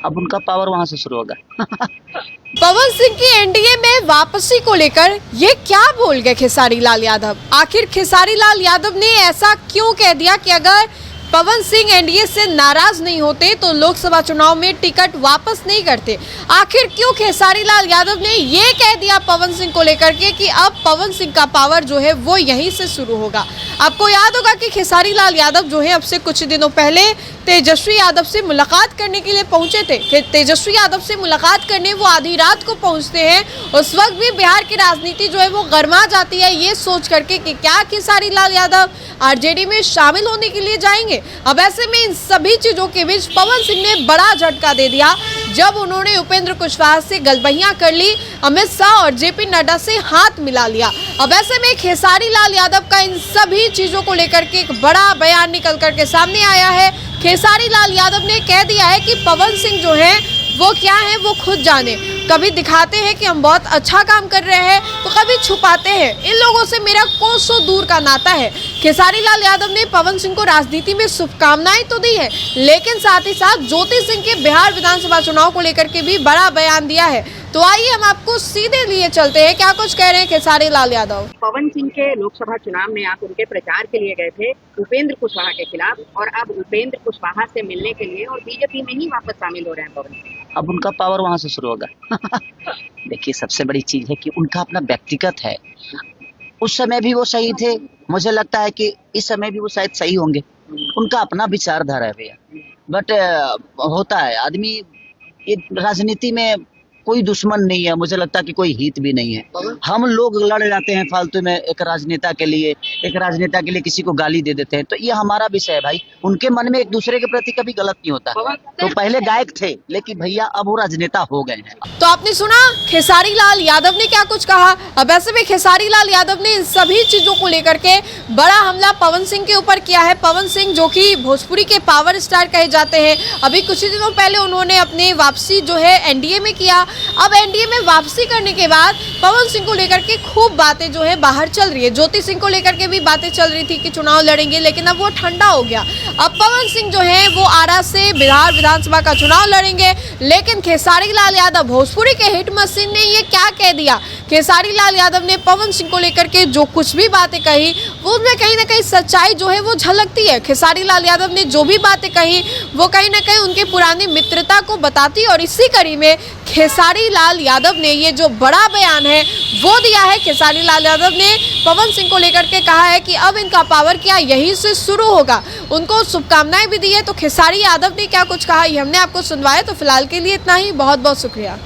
अब उनका पावर वहां से शुरू होगा। पवन सिंह की एनडीए में वापसी को लेकर ये क्या बोल गए खेसारी लाल यादव? आखिर खेसारी लाल यादव ने ऐसा क्यों कह दिया कि अगर पवन सिंह एनडीए से नाराज नहीं होते तो लोकसभा चुनाव में टिकट वापस नहीं करते? आखिर क्यों खेसारी लाल यादव ने ये कह दिया पवन सिंह को लेकर के कि अब पवन सिंह का पावर जो है वो यहीं से शुरू होगा? आपको याद होगा कि खेसारी लाल यादव जो है अब से कुछ दिनों पहले तेजस्वी यादव से मुलाकात करने के लिए पहुंचे थे। तेजस्वी यादव से मुलाकात करने वो आधी रात को पहुंचते हैं। उस वक्त भी बिहार की राजनीति जो है वो गर्मा जाती है ये सोच करके कि क्या खेसारी लाल यादव आरजेडी में शामिल होने के लिए जाएंगे। अब ऐसे में इन सभी चीजों के बीच पवन सिंह ने बड़ा झटका दे दिया जब उन्होंने उपेंद्र कुशवाहा से गलबहियां कर ली, अमित शाह और जेपी नड्डा से हाथ मिला लिया। अब ऐसे में खेसारी लाल यादव का इन सभी चीजों को लेकर के एक बड़ा बयान निकल करके सामने आया है। खेसारी लाल यादव ने कह दिया है कि पवन सिंह जो है वो क्या है वो खुद जाने। कभी दिखाते हैं कि हम बहुत अच्छा काम कर रहे हैं तो कभी छुपाते हैं। इन लोगों से मेरा कोसों दूर का नाता है। खेसारी लाल यादव ने पवन सिंह को राजनीति में शुभकामनाएं तो दी है, लेकिन साथ ही साथ ज्योति सिंह के बिहार विधानसभा चुनाव को लेकर के भी बड़ा बयान दिया है। तो आइए हम आपको सीधे लिए चलते हैं क्या कुछ कह रहे हैं खेसारी लाल यादव। पवन सिंह के लोकसभा चुनाव में आप उनके प्रचार के लिए गए थे उपेंद्र कुशवाहा के खिलाफ, और अब उपेंद्र कुशवाहा से मिलने के लिए और बीजेपी में ही वापस शामिल हो रहे हैं पवन सिंह। अब उनका पावर वहां से शुरू होगा। देखिए, सबसे बड़ी चीज है कि उनका अपना व्यक्तिगत है। उस समय भी वो सही थे, मुझे लगता है कि इस समय भी वो शायद सही होंगे। उनका अपना विचारधारा है भैया। बट होता है आदमी, ये राजनीति में कोई दुश्मन नहीं है, मुझे लगता है कि कोई हित भी नहीं है। हम लोग लड़ जाते हैं फालतू में एक राजनेता के लिए किसी को गाली दे देते हैं, तो ये हमारा विषय है भाई। उनके मन में एक दूसरे के प्रति कभी गलत नहीं होता। तो पहले गायक थे, लेकिन भैया अब वो राजनेता हो गए हैं। तो आपने सुना खेसारी लाल यादव ने क्या कुछ कहा। अब ऐसे में खेसारी लाल यादव ने इन सभी चीजों को लेकर के बड़ा हमला पवन सिंह के ऊपर किया है। पवन सिंह जो कि भोजपुरी के पावर स्टार कहे जाते हैं, अभी कुछ ही दिनों पहले उन्होंने अपने वापसी जो है एनडीए में किया। अब एनडीए में वापसी करने के बाद पवन सिंह को लेकर के खूब बातें जो है बाहर चल रही है। ज्योति सिंह को लेकर के भी बातें चल रही थी कि चुनाव लड़ेंगे, लेकिन अब वो ठंडा हो गया। अब पवन सिंह जो है वो आरा से बिहार विधानसभा का चुनाव लड़ेंगे। लेकिन खेसारी लाल यादव भोजपुरी के हिट मशीन ने ये क्या कह दिया। खेसारी लाल यादव ने पवन सिंह को लेकर के जो कुछ भी बातें कही वो उनमें कहीं ना कहीं सच्चाई जो है वो झलकती है। खेसारी लाल यादव ने जो भी बातें कही वो कहीं ना कहीं उनके पुरानी मित्रता को बताती, और इसी कड़ी में खेसारी लाल यादव ने ये जो बड़ा बयान है वो दिया है। खेसारी लाल यादव ने पवन सिंह को लेकर के कहा है कि अब इनका पावर क्या यहीं से शुरू होगा। उनको शुभकामनाएं भी दी है। तो खेसारी यादव ने क्या कुछ कहा ये हमने आपको सुनवाया। तो फिलहाल के लिए इतना ही, बहुत बहुत शुक्रिया।